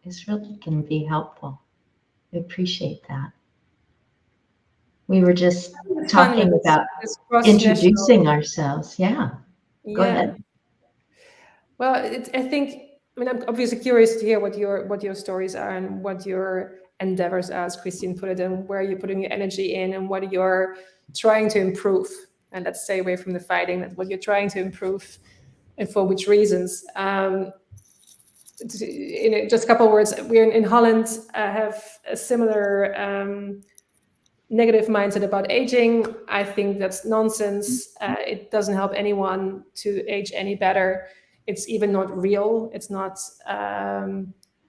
is really can be helpful. I appreciate that. We were just It's fun with talking about this cross-national. introducing ourselves. Yeah, go Yeah. ahead. Well, I think, I mean, I'm obviously curious to hear what your stories are and what your endeavors are, as Christine put it, and where you're putting your energy in and what you're trying to improve. And let's stay away from the fighting. That what you're trying to improve and for which reasons. In just a couple of words, we're in Holland, have a similar negative mindset about aging. I think that's nonsense. It doesn't help anyone to age any better. It's even not real. It's not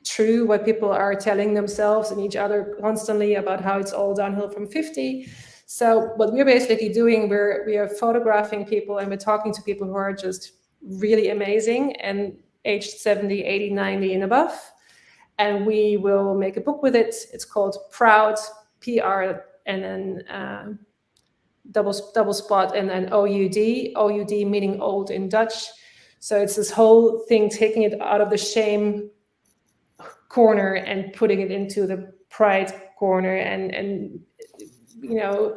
true what people are telling themselves and each other constantly about how it's all downhill from 50. So what we're basically doing, we are photographing people and we're talking to people who are just really amazing and aged 70, 80, 90 and above. And we will make a book with it. It's called Proud, PR, and then double spot, and then OUD meaning old in Dutch. So it's this whole thing, taking it out of the shame corner and putting it into the pride corner, and you know,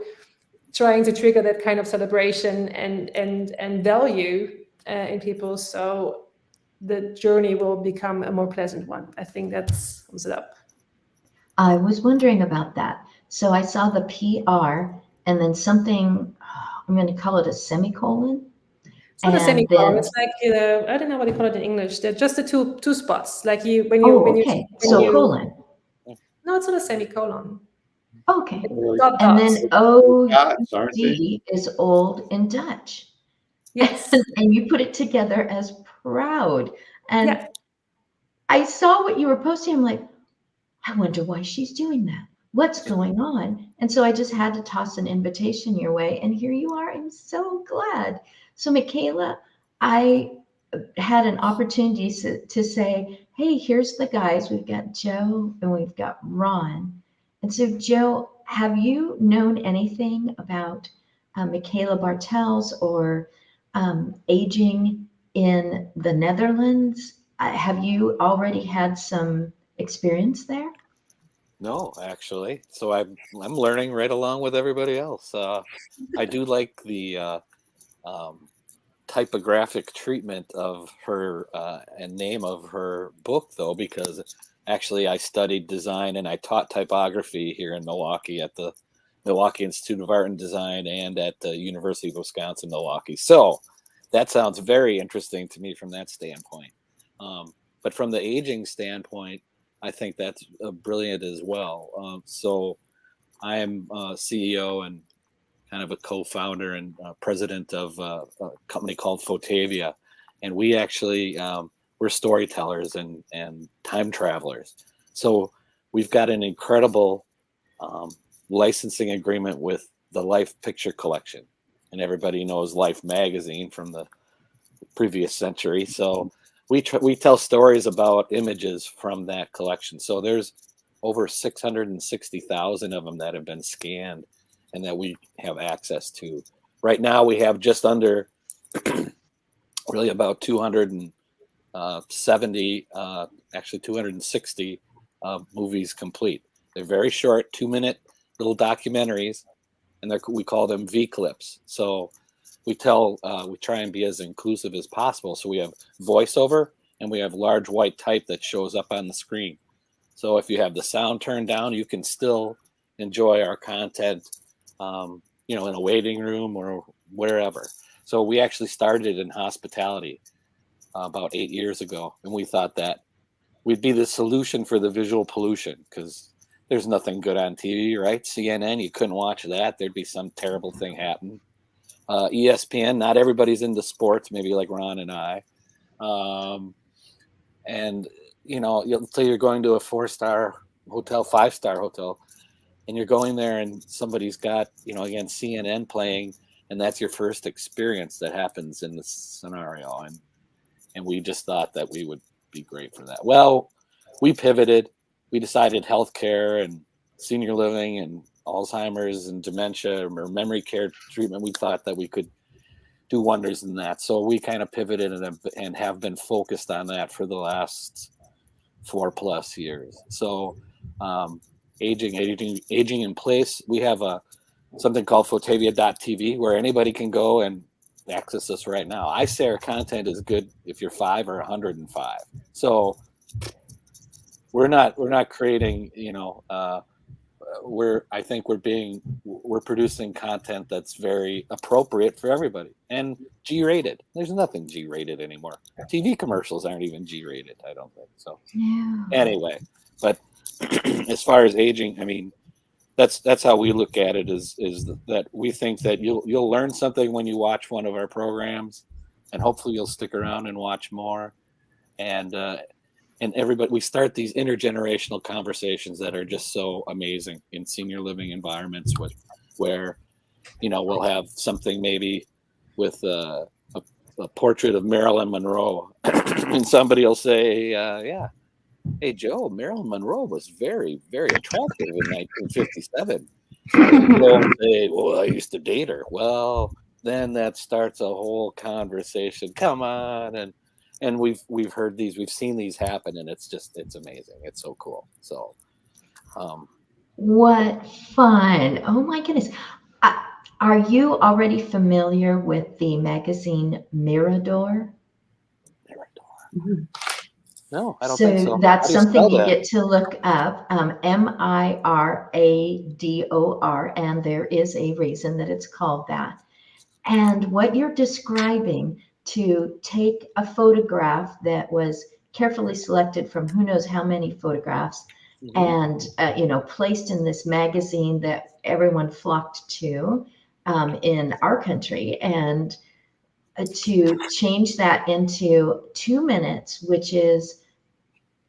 trying to trigger that kind of celebration and value in people, so the journey will become a more pleasant one. I think that sums it up. I was wondering about that. So I saw the PR and then something, I'm going to call it a semicolon. It's not a And semicolon. then, It's like I don't know what they call it in English. They're just the two spots. Like you oh, okay. when So you. colon. No, it's not a semicolon. Okay. It's Really, dot And dot. then OD dots, aren't they? is old in Dutch. Yes. And you put it together as proud. And Yeah. I saw what you were posting. I'm like, I wonder why she's doing that. What's going on? And so I just had to toss an invitation your way. And here you are. I'm so glad. So, Michaela, I had an opportunity to say, hey, here's the guys. We've got Joe and we've got Ron. And so, Joe, have you known anything about Michaela Bartels or aging in the Netherlands? Have you already had some experience there? No, actually. So I'm learning right along with everybody else. I do like the um, typographic treatment of her and name of her book, though, because actually I studied design and I taught typography here in Milwaukee at the Milwaukee Institute of Art and Design and at the University of Wisconsin Milwaukee. So that sounds very interesting to me from that standpoint. But from the aging standpoint, I think that's brilliant as well. So I am CEO and kind of a co-founder and president of a company called Photavia, and we actually we're storytellers and time travelers. So we've got an incredible um, licensing agreement with the Life Picture Collection, and everybody knows Life magazine from the previous century. So we tell stories about images from that collection. So there's over 660,000 of them that have been scanned and that we have access to. Right now, we have just under, really about 270, actually 260 movies complete. They're very short, 2-minute little documentaries, and we call them V clips. So we try and be as inclusive as possible. So we have voiceover and we have large white type that shows up on the screen. So if you have the sound turned down, you can still enjoy our content, in a waiting room or wherever. So we actually started in hospitality about 8 years ago, and we thought that we'd be the solution for the visual pollution because there's nothing good on TV, right? CNN, you couldn't watch that. There'd be some terrible thing happen. ESPN, not everybody's into sports, maybe like Ron and I. And, you're going to a 4-star hotel, 5-star hotel, and you're going there and somebody's got, again, CNN playing, and that's your first experience that happens in this scenario. And we just thought that we would be great for that. Well, we pivoted. We decided healthcare and senior living and Alzheimer's and dementia or memory care treatment. We thought that we could do wonders in that. So we kind of pivoted and have been focused on that for the last 4+ years. So aging in place. We have something called Photavia.tv where anybody can go and access us right now. I say our content is good if you're 5 or 105. So we're not creating, I think we're producing content that's very appropriate for everybody and G-rated. There's nothing G-rated anymore. TV commercials aren't even G-rated, I don't think. So anyway, but as far as aging, I mean, that's how we look at it is that we think that you'll learn something when you watch one of our programs, and hopefully you'll stick around and watch more. And everybody, we start these intergenerational conversations that are just so amazing in senior living environments where we'll have something maybe with a portrait of Marilyn Monroe and somebody will say, yeah, hey Joe, Marilyn Monroe was very, very attractive in 1957. We'll say, well, I used to date her. Well, then that starts a whole conversation. Come on, and we've heard these, we've seen these happen, and it's amazing. It's so cool. So, what fun! Oh my goodness, are you already familiar with the magazine Mirador? No, I don't think so. That's How do you something spell you that? get to look up, Mirador, and there is a reason that it's called that. And what you're describing, to take a photograph that was carefully selected from who knows how many photographs, and placed in this magazine that everyone flocked to in our country, and to change that into 2 minutes, which is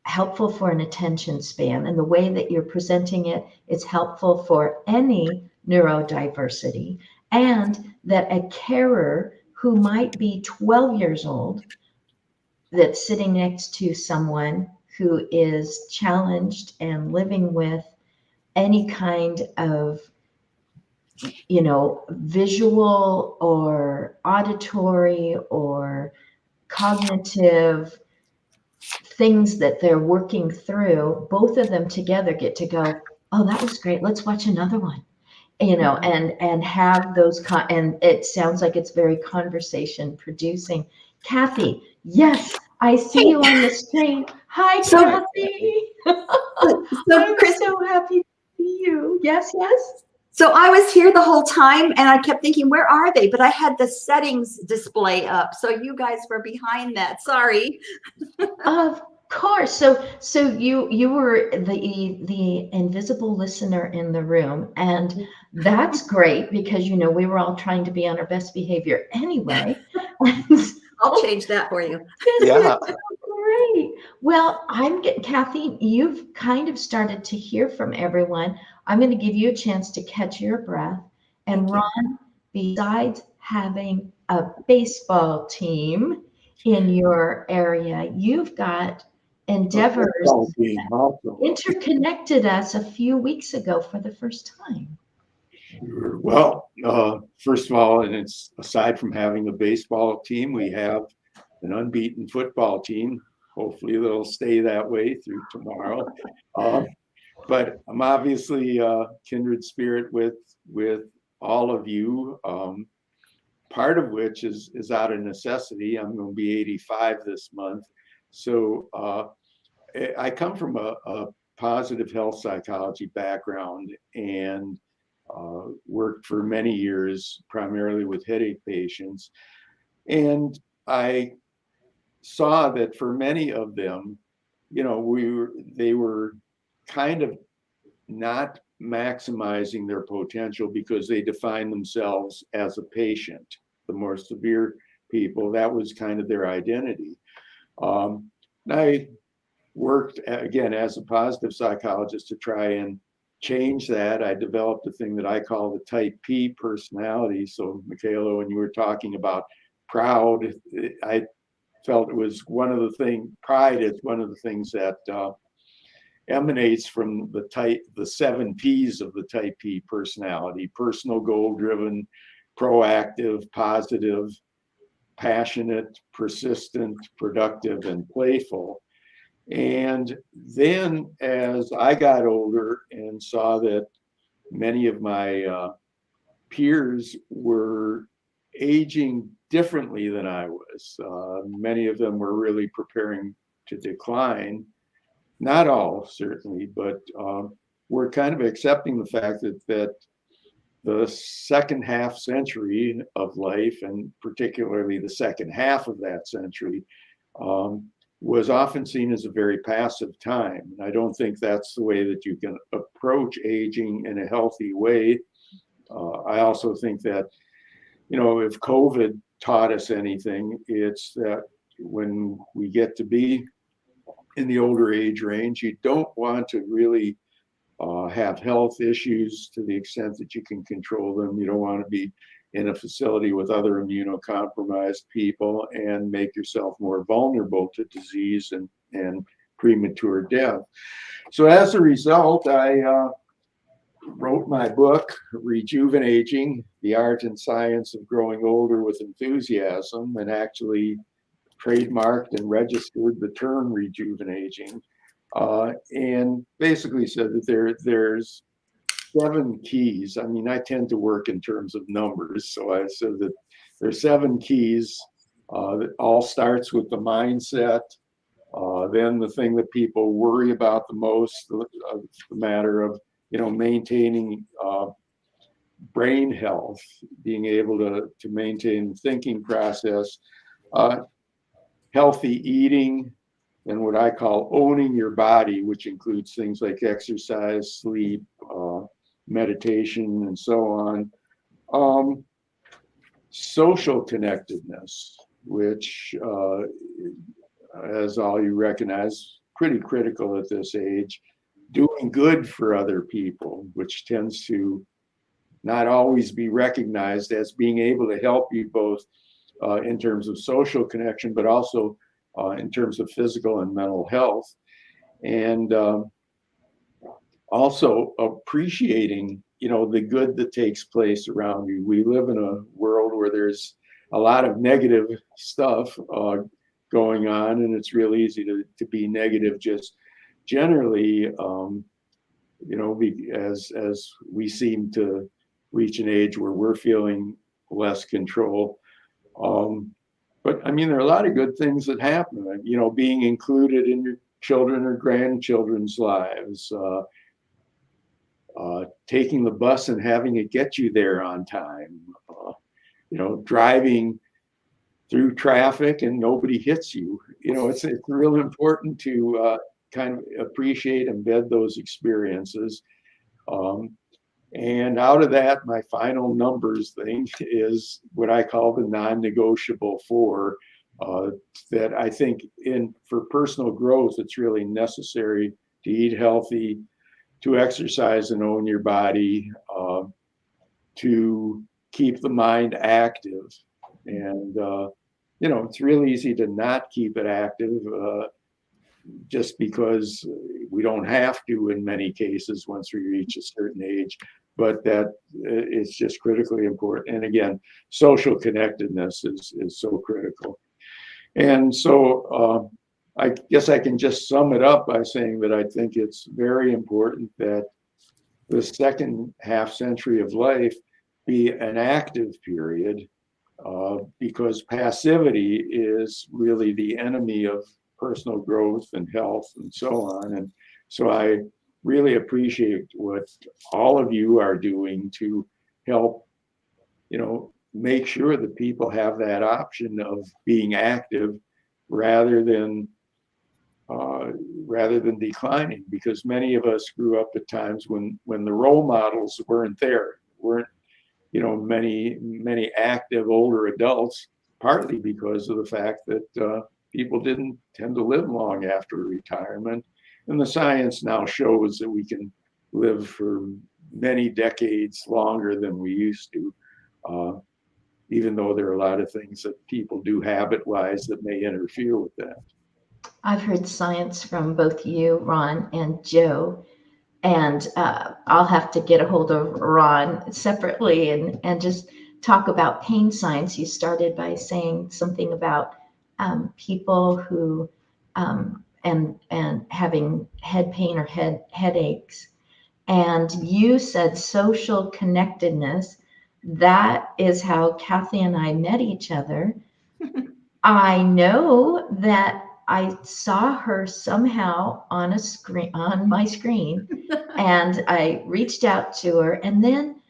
helpful for an attention span. And the way that you're presenting it, it's helpful for any neurodiversity. And that a carer who might be 12 years old, that's sitting next to someone who is challenged and living with any kind of visual or auditory or cognitive things that they're working through, both of them together get to go, oh, that was great, let's watch another one, and have those and it sounds like it's very conversation producing. Kathy, yes, I see you on the screen. Hi, Kathy. I'm Chris, so happy to see you. Yes. so I was here the whole time and I kept thinking, where are they? But I had the settings display up. So you guys were behind that. Sorry. Of course. So you were the invisible listener in the room, and that's great because we were all trying to be on our best behavior anyway. I'll change that for you. Yeah. Great. Well, I'm getting, Kathy, you've kind of started to hear from everyone. I'm going to give you a chance to catch your breath. And Ron, besides having a baseball team in your area, you've got endeavors that interconnected us a few weeks ago for the first time. Well, first of all, and it's aside from having a baseball team, we have an unbeaten football team. Hopefully they'll stay that way through tomorrow. But I'm obviously kindred spirit with all of you. Part of which is out of necessity. I'm going to be 85 this month. So I come from a positive health psychology background and worked for many years, primarily with headache patients. And I saw that for many of them, they were kind of not maximizing their potential because they define themselves as a patient. The more severe people, that was kind of their identity. And I worked again as a positive psychologist to try and change that. I developed a thing that I call the type P personality. So Michaela, when you were talking about proud, I felt it was pride is one of the things that emanates from the 7 P's of the type P personality: personal, goal-driven, proactive, positive, passionate, persistent, productive, and playful. And then as I got older and saw that many of my peers were aging differently than I was, many of them were really preparing to decline. Not all, certainly, but we're kind of accepting the fact that the second half century of life, and particularly the second half of that century, was often seen as a very passive time. And I don't think that's the way that you can approach aging in a healthy way. I also think that, if COVID taught us anything, it's that when we get to be in the older age range, you don't want to really have health issues to the extent that you can control them. You don't want to be in a facility with other immunocompromised people and make yourself more vulnerable to disease and premature death. So as a result, I wrote my book, Rejuvenating, The Art and Science of Growing Older with Enthusiasm, and actually trademarked and registered the term rejuvenating, and basically said that there's 7 keys. I mean, I tend to work in terms of numbers, so I said that there's 7 keys that all starts with the mindset. Then the thing that people worry about the most, the matter of maintaining brain health, being able to maintain the thinking process, healthy eating, and what I call owning your body, which includes things like exercise, sleep, meditation, and so on. Social connectedness, which, as all you recognize, pretty critical at this age. Doing good for other people, which tends to not always be recognized as being able to help you both in terms of social connection, but also in terms of physical and mental health. And also appreciating, the good that takes place around you. We live in a world where there's a lot of negative stuff going on, and it's real easy to be negative just generally, as we seem to reach an age where we're feeling less control. But I mean, there are a lot of good things that happen, being included in your children or grandchildren's lives, taking the bus and having it get you there on time, driving through traffic and nobody hits you. It's real important to kind of appreciate and embed those experiences. And out of that, my final numbers thing is what I call the non-negotiable 4, that I think for personal growth, it's really necessary to eat healthy, to exercise and own your body, to keep the mind active. And, it's real easy to not keep it active just because we don't have to in many cases once we reach a certain age, but that it's just critically important. And again, social connectedness is so critical. And so I guess I can just sum it up by saying that I think it's very important that the second half century of life be an active period, because passivity is really the enemy of personal growth and health and so on. And so I really appreciate what all of you are doing to help, make sure that people have that option of being active rather than declining, because many of us grew up at times when the role models weren't many active older adults, partly because of the fact that people didn't tend to live long after retirement. And the science now shows that we can live for many decades longer than we used to, even though there are a lot of things that people do habit-wise that may interfere with that. I've heard science from both you, Ron, and Joe, and I'll have to get a hold of Ron separately and just talk about pain science. You started by saying something about people who, and having head pain or headaches. And you said social connectedness. That is how Kathy and I met each other. I know that I saw her somehow on a screen, on my screen, and I reached out to her, and then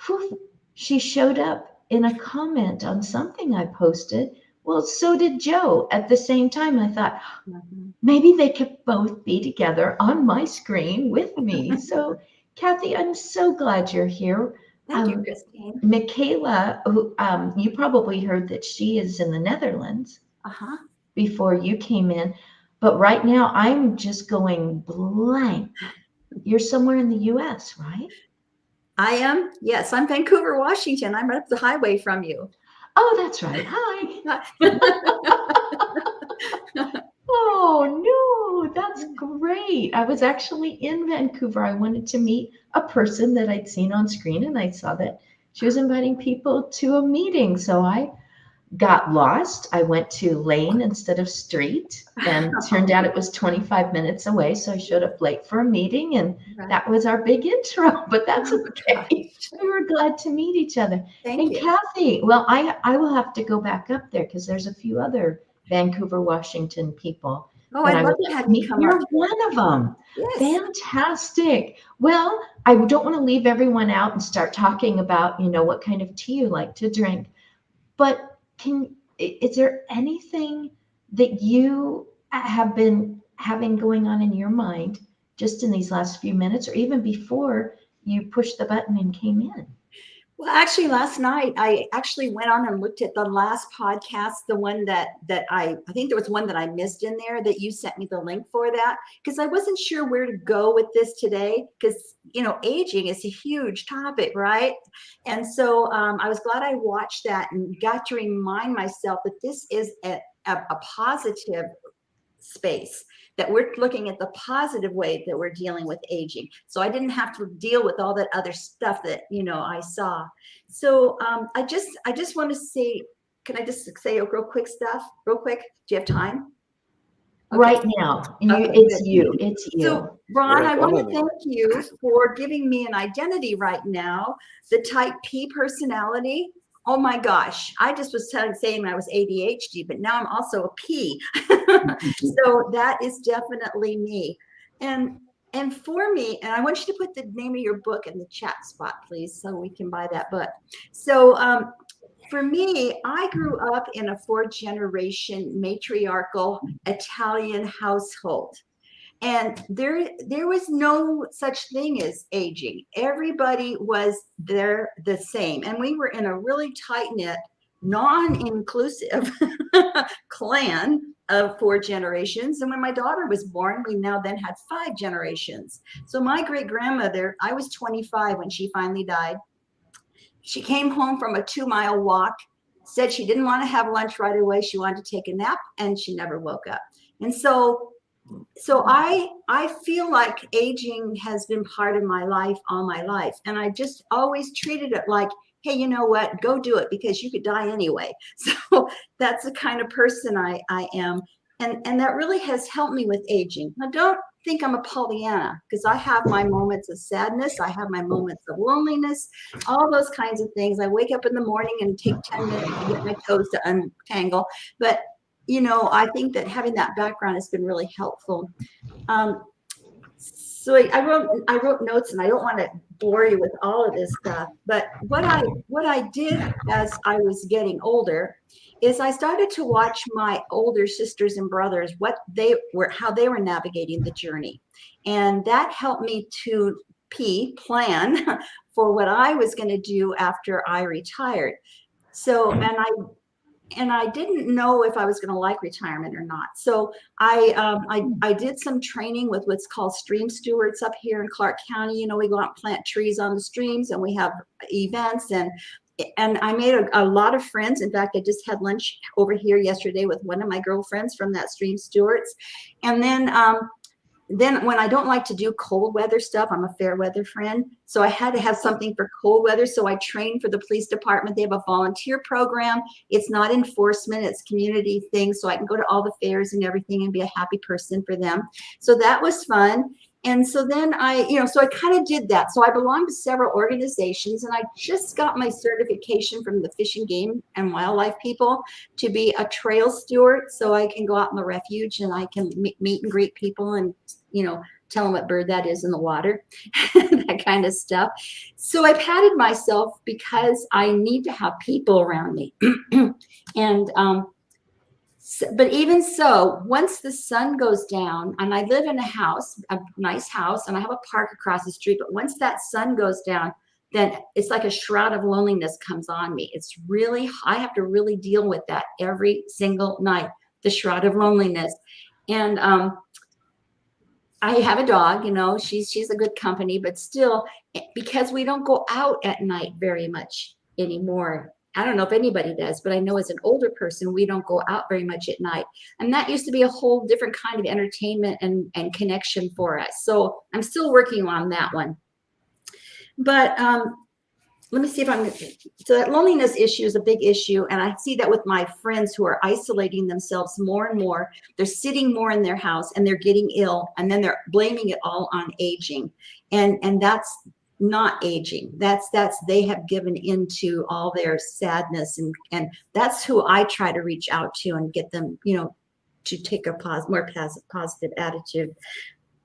whew, she showed up in a comment on something I posted. Well, so did Joe at the same time. I thought maybe they could both be together on my screen with me. So, Kathy, I'm so glad you're here. Thank you, Christine. Michaela, who you probably heard that she is in the Netherlands Uh-huh. before you came in, but right now I'm just going blank. You're somewhere in the U.S., right? I am. Yes, I'm Vancouver, Washington. I'm right up the highway from you. Oh, that's right. Hi. Oh, no, that's great. I was actually in Vancouver. I wanted to meet a person that I'd seen on screen, and I saw that she was inviting people to a meeting. So I got lost. I went to lane instead of street, and turned out it was 25 minutes away. So I showed up late for a meeting, and that was our big intro, but that's okay. We were glad to meet each other. Thank And you. Kathy, well, I will have to go back up there because there's a few other Vancouver, Washington people. Oh, that I'd I love would to have meet. you come You're up. one of them. Yes. Fantastic. Well, I don't want to leave everyone out and start talking about, what kind of tea you like to drink. But is there anything that you have been having going on in your mind just in these last few minutes, or even before you pushed the button and came in? Well, actually, last night I actually went on and looked at the last podcast, the one that I think there was one that I missed in there that you sent me the link for that, because I wasn't sure where to go with this today, because aging is a huge topic, right? And so I was glad I watched that and got to remind myself that this is a positive space, that we're looking at the positive way that we're dealing with aging. So I didn't have to deal with all that other stuff that, I saw. So I just want to say, can I just say real quick? Do you have time? Okay. Right now, Okay, it's good. you. So Ron, Yeah, I want to definitely. thank you for giving me an identity right now, the type P personality. Oh my gosh, I just was saying I was ADHD, but now I'm also a P. So that is definitely me. And for me, and I want you to put the name of your book in the chat spot, please, so we can buy that book. So for me, I grew up in a 4th-generation matriarchal Italian household. And there was no such thing as aging. Everybody was there the same. And we were in a really tight-knit, non-inclusive clan of 4 generations. And when my daughter was born, we now then had 5 generations. So my great-grandmother, I was 25 when she finally died. She came home from a 2-mile walk, said she didn't want to have lunch right away. She wanted to take a nap, and she never woke up. And so I feel like aging has been part of my life all my life. And I just always treated it like, hey, you know what, go do it, because you could die anyway. So that's the kind of person I am. And that really has helped me with aging. Now, don't think I'm a Pollyanna, because I have my moments of sadness. I have my moments of loneliness, all those kinds of things. I wake up in the morning and take 10 minutes to get my toes to untangle. But I think that having that background has been really helpful. So I wrote notes, and I don't want to bore you with all of this stuff. But what I did as I was getting older is I started to watch my older sisters and brothers, how they were navigating the journey, and that helped me to plan for what I was going to do after I retired. So, and I didn't know if I was going to like retirement or not. So I did some training with what's called stream stewards up here in Clark County. We go out and plant trees on the streams, and we have events, and I made a lot of friends. In fact, I just had lunch over here yesterday with one of my girlfriends from that stream stewards. And then then when I don't like to do cold weather stuff, I'm a fair weather friend. So I had to have something for cold weather. So I trained for the police department. They have a volunteer program. It's not enforcement, it's community things. So I can go to all the fairs and everything and be a happy person for them. So that was fun. And so then so I kind of did that. So I belong to several organizations, and I just got my certification from the Fish and Game and Wildlife people to be a trail steward. So I can go out in the refuge and I can meet and greet people and, tell them what bird that is in the water, that kind of stuff. So I patted myself because I need to have people around me. And, but even so, once the sun goes down, and I live in a nice house, and I have a park across the street, but once that sun goes down, then it's like a shroud of loneliness comes on me. I have to really deal with that every single night, the shroud of loneliness. And I have a dog, she's a good company, but still, because we don't go out at night very much anymore. I don't know if anybody does, but I know as an older person, we don't go out very much at night. And that used to be a whole different kind of entertainment and connection for us. So I'm still working on that one. But let me see so that loneliness issue is a big issue. And I see that with my friends who are isolating themselves more and more. They're sitting more in their house and they're getting ill. And then they're blaming it all on aging. And that's not aging. That's they have given into all their sadness. And that's who I try to reach out to and get them, to take a more positive attitude.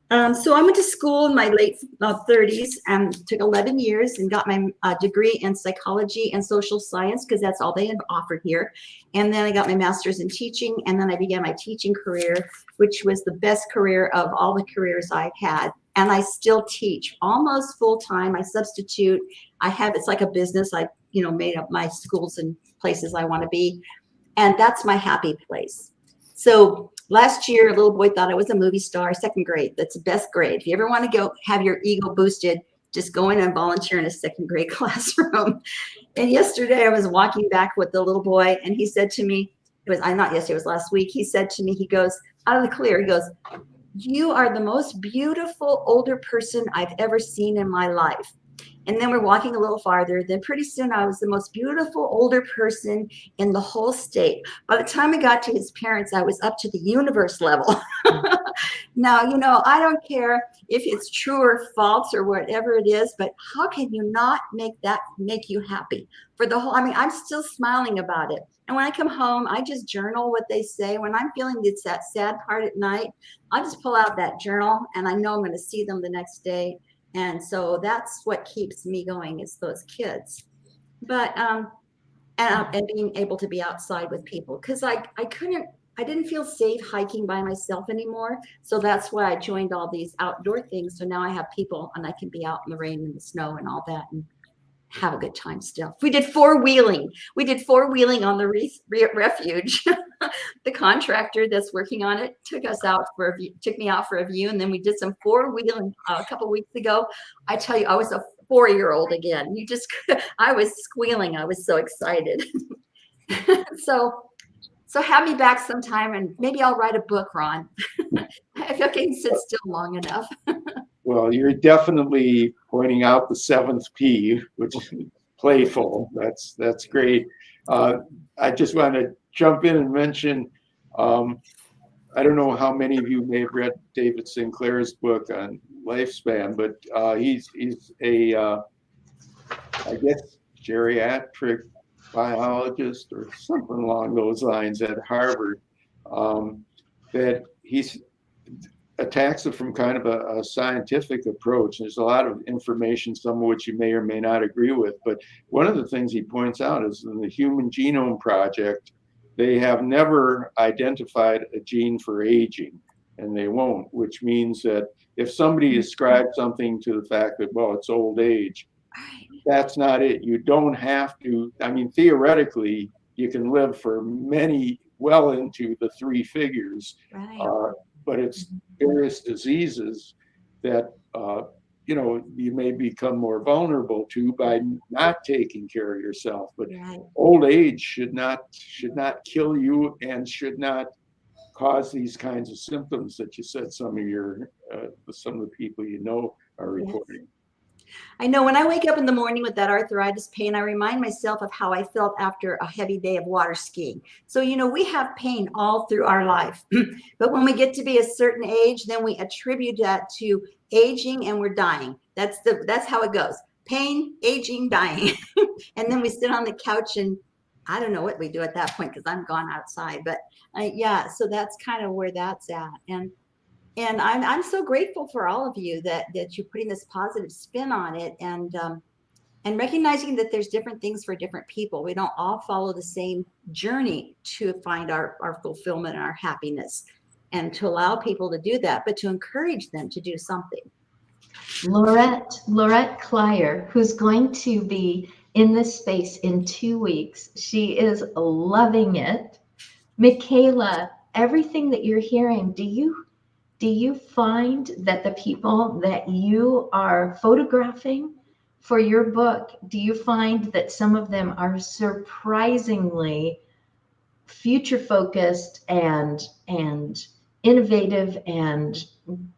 So I went to school in my late 30s and took 11 years and got my degree in psychology and social science, because that's all they had offered here. And then I got my master's in teaching, and then I began my teaching career, which was the best career of all the careers I've had. And I still teach almost full time. I substitute. It's like a business. I, made up my schools and places I want to be. And that's my happy place. So last year, a little boy thought I was a movie star, second grade. That's the best grade. If you ever want to go have your ego boosted, just go in and volunteer in a second grade classroom. And yesterday I was walking back with the little boy, and he said to me, it was last week. He said to me, he goes, out of the clear, he goes, "You are the most beautiful older person I've ever seen in my life." And then we're walking a little farther. Then pretty soon I was the most beautiful older person in the whole state. By the time I got to his parents, I was up to the universe level. Now, I don't care if it's true or false or whatever it is, but how can you not make you happy for the whole, I'm still smiling about it. And when I come home, I just journal what they say. When I'm feeling it's that sad part at night, I'll just pull out that journal, and I know I'm going to see them the next day. And so that's what keeps me going, is those kids. But and being able to be outside with people, because I didn't feel safe hiking by myself anymore. So that's why I joined all these outdoor things. So now I have people, and I can be out in the rain and the snow and all that and have a good time still. We did four-wheeling. On the refuge. The contractor that's working on it took me out for a view, and then we did some four-wheeling a couple weeks ago. I tell you, I was a 4-year-old again. I was squealing. I was so excited. So have me back sometime, and maybe I'll write a book, Ron. If I can sit still long enough. Well, you're definitely pointing out the 7th P, which is playful. That's great. I just want to jump in and mention, I don't know how many of you may have read David Sinclair's book on lifespan, but he's a, I guess, geriatric biologist or something along those lines at Harvard, that he's attacks it from kind of a scientific approach. There's a lot of information, some of which you may or may not agree with, but one of the things he points out is in the Human Genome Project, they have never identified a gene for aging, and they won't, which means that if somebody ascribes something to the fact that, well, it's old age, that's not it. You don't have to, theoretically, you can live for well into the 3 figures. Right. But it's various diseases that you may become more vulnerable to by not taking care of yourself. But Right. old age should not kill you and should not cause these kinds of symptoms that you said some of the people you know are reporting? I know when I wake up in the morning with that arthritis pain, I remind myself of how I felt after a heavy day of water skiing. So, we have pain all through our life. But when we get to be a certain age, then we attribute that to aging and we're dying. That's how it goes. Pain, aging, dying. And then we sit on the couch and I don't know what we do at that point because I'm gone outside. But yeah, so that's kind of where that's at. And I'm so grateful for all of you that you're putting this positive spin on it and recognizing that there's different things for different people. We don't all follow the same journey to find our fulfillment and our happiness, and to allow people to do that, but to encourage them to do something. Laurette Clyer, who's going to be in this space in 2 weeks. She is loving it. Michaela, everything that you're hearing, do you find that the people that you are photographing for your book, do you find that some of them are surprisingly future focused and innovative and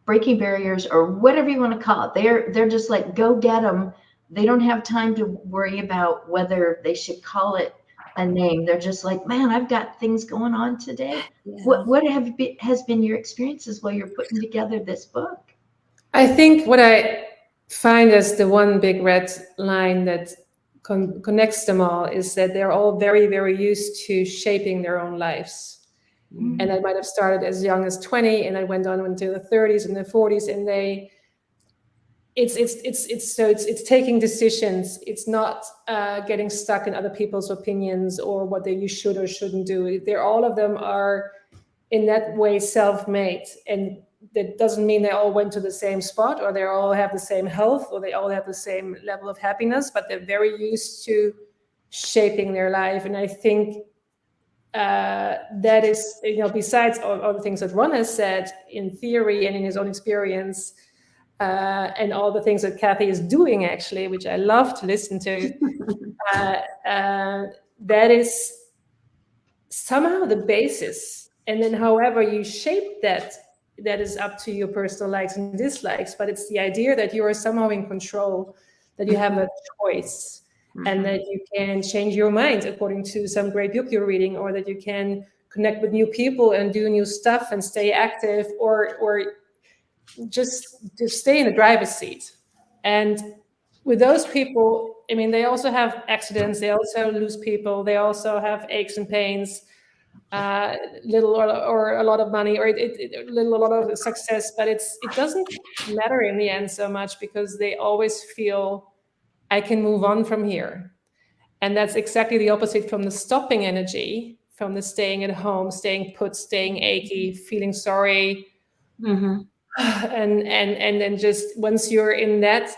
breaking barriers, or whatever you want to call it? They're just like, go get them. They don't have time to worry about whether they should call it a name. They're just like, man, I've got things going on today. Yeah. What has been your experiences while you're putting together this book? I think what I find as the one big red line that connects them all is that they're all very, very used to shaping their own lives. Mm-hmm. And I might have started as young as 20, and I went on into the 30s and the 40s, and it's taking decisions. It's not getting stuck in other people's opinions or what you should or shouldn't do. All of them are in that way self-made, and that doesn't mean they all went to the same spot or they all have the same health or they all have the same level of happiness, but they're very used to shaping their life. And I think that is, besides all the things that Ron has said in theory and in his own experience, and all the things that Kathy is doing, actually, which I love to listen to, that is somehow the basis. And then however you shape that is up to your personal likes and dislikes, but it's the idea that you are somehow in control, that you have a choice, and that you can change your mind according to some great book you're reading, or that you can connect with new people and do new stuff and stay active, or just stay in the driver's seat. And with those people, I mean, they also have accidents, they also lose people, they also have aches and pains, little or a lot of money, or a lot of success, but it doesn't matter in the end so much, because they always feel, I can move on from here. And that's exactly the opposite from the stopping energy, from the staying at home, staying put, staying achy, feeling sorry. Mm-hmm. And then just once you're in that,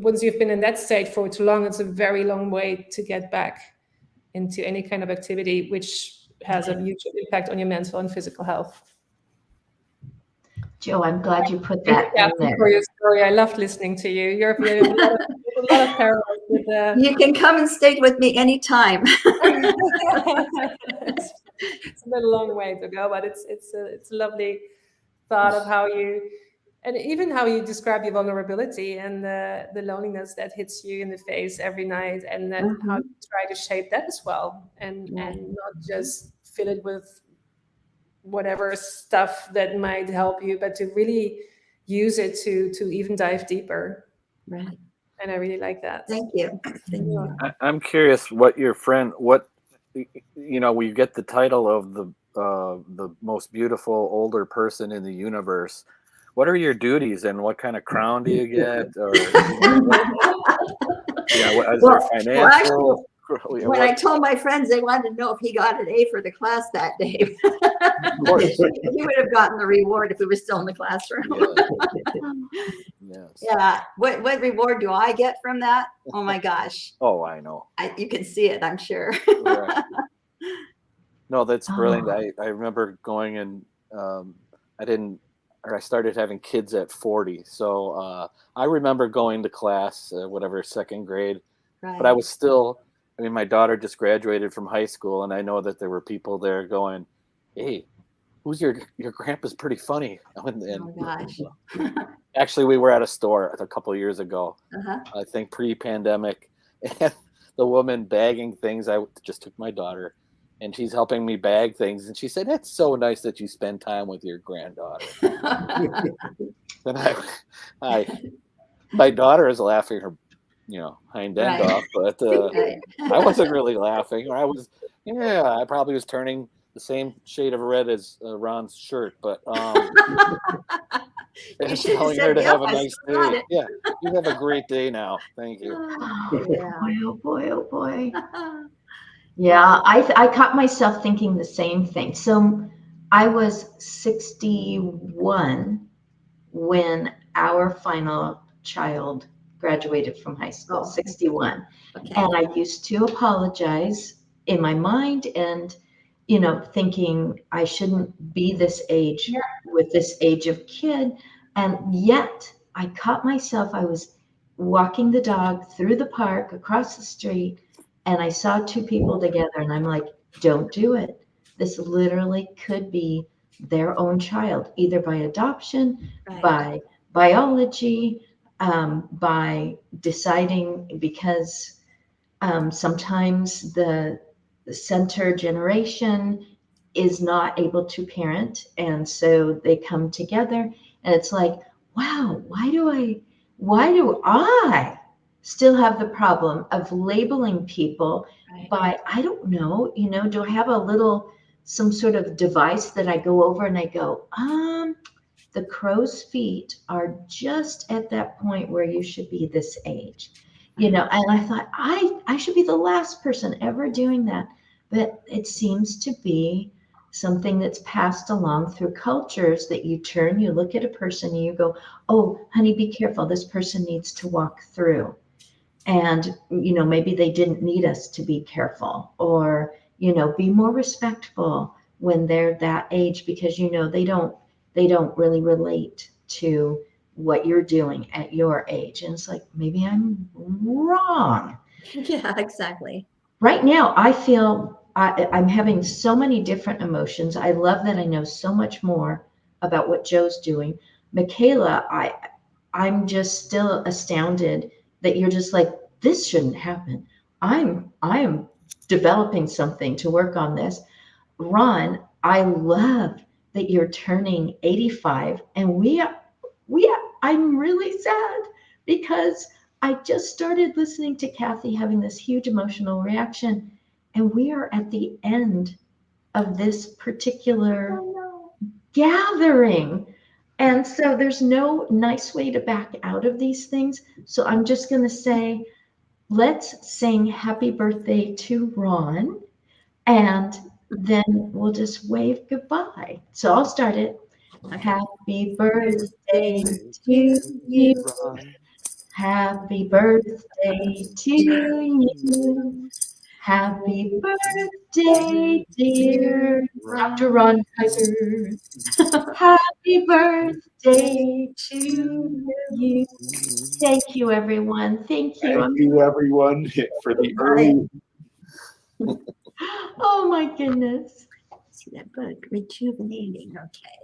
once you've been in that state for too long, it's a very long way to get back into any kind of activity, which has a huge impact on your mental and physical health. Joe, I'm glad you put that in there. For your story, I loved listening to you. You have a lot of parallels with You can come and stay with me anytime. It's a little long way to go, but it's a lovely thought of how you, and even how you describe your vulnerability and the loneliness that hits you in the face every night, and then how you try to shape that as well, and not just fill it with whatever stuff that might help you, but to really use it to even dive deeper. Right. And I really like that. Thank you. Thank you. I'm curious what your friend, we get the title of the most beautiful older person in the universe. What are your duties, and what kind of crown do you get? Or is there financial? Actually, when I told my friends, they wanted to know if he got an A for the class that day. He would have gotten the reward if we were still in the classroom. Yes. Yeah. What reward do I get from that? Oh my gosh. Oh, I know. You can see it, I'm sure. Right. No, that's brilliant. I remember going and I started having kids at 40. So I remember going to class, second grade, right. But I was still, my daughter just graduated from high school, and I know that there were people there going, hey, who's your grandpa's pretty funny. Oh gosh. Actually, we were at a store a couple of years ago, Uh-huh. I think pre-pandemic, and the woman bagging things. I just took my daughter, and she's helping me bag things, and she said, "It's so nice that you spend time with your granddaughter." And I, my daughter is laughing her, hind end Right. off, but Right. I wasn't really laughing, or I probably was turning the same shade of red as Ron's shirt, but You and should have telling her said, to yep, have a I nice still got day. it. Yeah, you have a great day now. Thank you. Oh Yeah. boy, oh boy, oh boy. Yeah, I caught myself thinking the same thing. So I was 61 when our final child graduated from high school, Oh. 61. Okay. And I used to apologize in my mind and, thinking I shouldn't be this age with this age of kid. And yet I caught myself, I was walking the dog through the park across the street, and I saw two people together, and I'm like, don't do it. This literally could be their own child, either by adoption, Right. by biology, by deciding, because sometimes the center generation is not able to parent, and so they come together, and it's like, wow, why do I still have the problem of labeling people Right. by, I don't know, do I have some sort of device that I go over and I go, the crow's feet are just at that point where you should be this age, and I thought, I should be the last person ever doing that. But it seems to be something that's passed along through cultures, that you look at a person and you go, oh honey, be careful, this person needs to walk through. And maybe they didn't need us to be careful, or be more respectful when they're that age, because they don't really relate to what you're doing at your age. And it's like, maybe I'm wrong. Yeah, exactly. Right now I feel I'm having so many different emotions. I love that I know so much more about what Joe's doing. Michaela, I'm just still astounded that you're just like, this shouldn't happen. I am developing something to work on this. Ron, I love that you're turning 85, and I'm really sad because I just started listening to Kathy having this huge emotional reaction, and we are at the end of this particular gathering. And so there's no nice way to back out of these things. So I'm just going to say, let's sing happy birthday to Ron, and then we'll just wave goodbye. So I'll start it. Happy birthday to you. Happy birthday to you. Happy birthday, dear Dr. Ron Kaiser. Happy birthday to you. Thank you, everyone. Thank you. Thank you, everyone, for the early. Oh my goodness. See that book, rejuvenating. Okay.